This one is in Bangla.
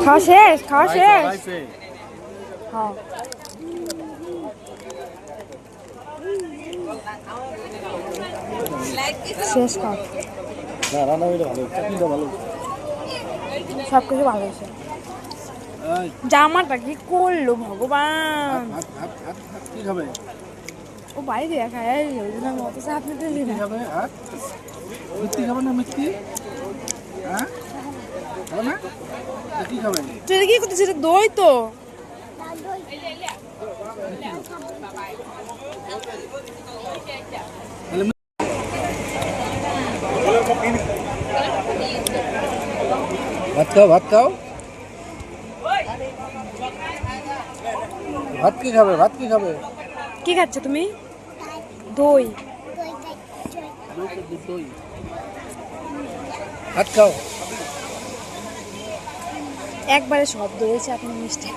খাওয়া শেষ, খাওয়া শেষ। হ্যাঁ শেষ খাও। সব কিছু ভালো হয়েছে। জামাটা কি করলো ভগবান। ও বাইরে দেখা অত চাপ নিতে দিবি না। মিষ্টি খাবে না? মিষ্টি তুই কি করতেছিস? দই তো ভাত খাও, ভাত খাও। ভাত কি খাবে? ভাত কি খাবে? কি খাচ্ছ তুমি? দই। দই। ভাত খাও। একবারে শব্দ হয়েছে, আপনি মিষ্টি।